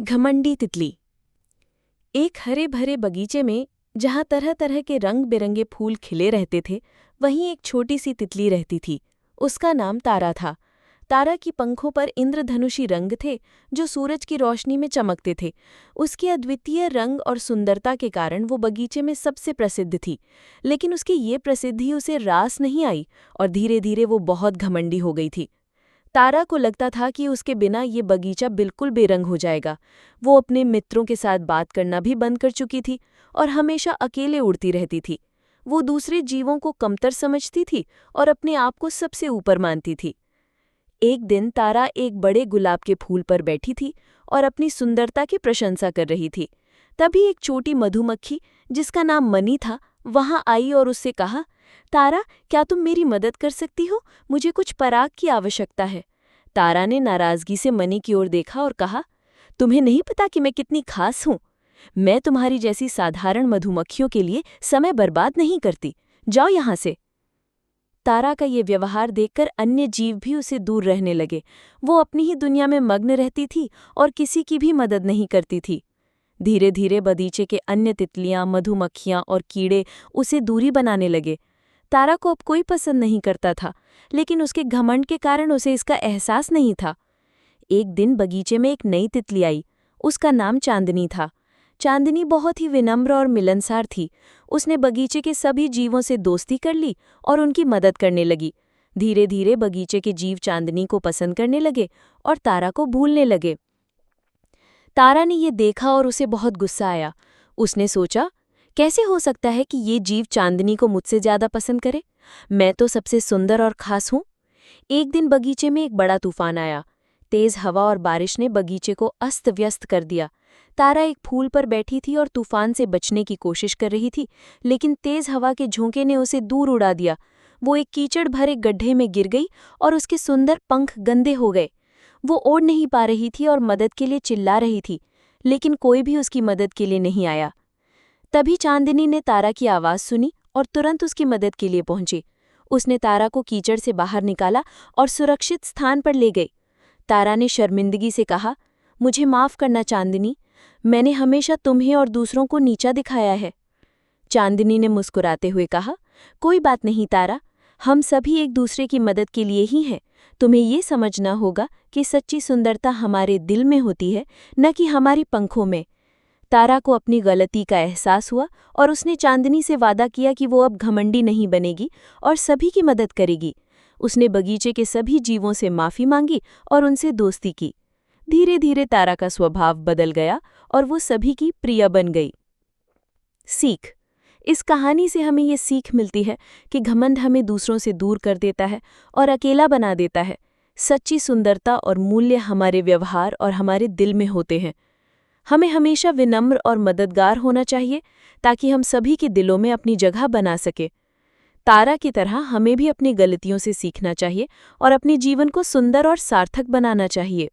घमंडी तितली। एक हरे भरे बगीचे में जहाँ तरह तरह के रंग बिरंगे फूल खिले रहते थे, वहीं एक छोटी सी तितली रहती थी। उसका नाम तारा था। तारा की पंखों पर इंद्रधनुषी रंग थे जो सूरज की रोशनी में चमकते थे। उसके अद्वितीय रंग और सुंदरता के कारण वो बगीचे में सबसे प्रसिद्ध थी। लेकिन उसकी ये प्रसिद्धि उसे रास नहीं आई और धीरे धीरे वो बहुत घमंडी हो गई थी। तारा को लगता था कि उसके बिना ये बगीचा बिल्कुल बेरंग हो जाएगा। वो अपने मित्रों के साथ बात करना भी बंद कर चुकी थी और हमेशा अकेले उड़ती रहती थी। वो दूसरे जीवों को कमतर समझती थी और अपने आप को सबसे ऊपर मानती थी। एक दिन तारा एक बड़े गुलाब के फूल पर बैठी थी और अपनी सुंदरता की प्रशंसा कर रही थी। तभी एक छोटी मधुमक्खी, जिसका नाम मनी था, वहां आई और उससे कहा, तारा, क्या तुम मेरी मदद कर सकती हो? मुझे कुछ पराग की आवश्यकता है। तारा ने नाराजगी से मनी की ओर देखा और कहा, तुम्हें नहीं पता कि मैं कितनी खास हूं? मैं तुम्हारी जैसी साधारण मधुमक्खियों के लिए समय बर्बाद नहीं करती। जाओ यहां से। तारा का ये व्यवहार देखकर अन्य जीव भी उसे दूर रहने लगे। वो अपनी ही दुनिया में मग्न रहती थी और किसी की भी मदद नहीं करती थी। धीरे धीरे बगीचे के अन्य तितलियां, मधुमक्खियां और कीड़े उसे दूरी बनाने लगे। तारा को अब कोई पसंद नहीं करता था, लेकिन उसके घमंड के कारण उसे इसका एहसास नहीं था। एक दिन बगीचे में एक नई तितली आई। उसका नाम चांदनी था। चांदनी बहुत ही विनम्र और मिलनसार थी। उसने बगीचे के सभी जीवों से दोस्ती कर ली और उनकी मदद करने लगी। धीरे धीरे बगीचे के जीव चांदनी को पसंद करने लगे और तारा को भूलने लगे। तारा ने ये देखा और उसे बहुत गुस्सा आया। उसने सोचा, कैसे हो सकता है कि ये जीव चांदनी को मुझसे ज्यादा पसंद करे? मैं तो सबसे सुंदर और खास हूं। एक दिन बगीचे में एक बड़ा तूफान आया। तेज हवा और बारिश ने बगीचे को अस्त व्यस्त कर दिया। तारा एक फूल पर बैठी थी और तूफान से बचने की कोशिश कर रही थी, लेकिन तेज हवा के झोंके ने उसे दूर उड़ा दिया। वो एक कीचड़ भरे गड्ढे में गिर गई और उसके सुंदर पंख गंदे हो गए। वो ओढ़ नहीं पा रही थी और मदद के लिए चिल्ला रही थी, लेकिन कोई भी उसकी मदद के लिए नहीं आया। तभी चांदनी ने तारा की आवाज़ सुनी और तुरंत उसकी मदद के लिए पहुंची। उसने तारा को कीचड़ से बाहर निकाला और सुरक्षित स्थान पर ले गई। तारा ने शर्मिंदगी से कहा, मुझे माफ़ करना चांदनी, मैंने हमेशा तुम्हें और दूसरों को नीचा दिखाया है। चांदनी ने मुस्कुराते हुए कहा, कोई बात नहीं तारा, हम सभी एक दूसरे की मदद के लिए ही हैं। तुम्हें ये समझना होगा कि सच्ची सुंदरता हमारे दिल में होती है, न कि हमारी पंखों में। तारा को अपनी गलती का एहसास हुआ और उसने चांदनी से वादा किया कि वो अब घमंडी नहीं बनेगी और सभी की मदद करेगी। उसने बगीचे के सभी जीवों से माफ़ी मांगी और उनसे दोस्ती की। धीरे धीरे तारा का स्वभाव बदल गया और वो सभी की प्रिय बन गई। सीख। इस कहानी से हमें ये सीख मिलती है कि घमंड हमें दूसरों से दूर कर देता है और अकेला बना देता है। सच्ची सुंदरता और मूल्य हमारे व्यवहार और हमारे दिल में होते हैं। हमें हमेशा विनम्र और मददगार होना चाहिए ताकि हम सभी के दिलों में अपनी जगह बना सके। तारा की तरह हमें भी अपनी गलतियों से सीखना चाहिए और अपने जीवन को सुंदर और सार्थक बनाना चाहिए।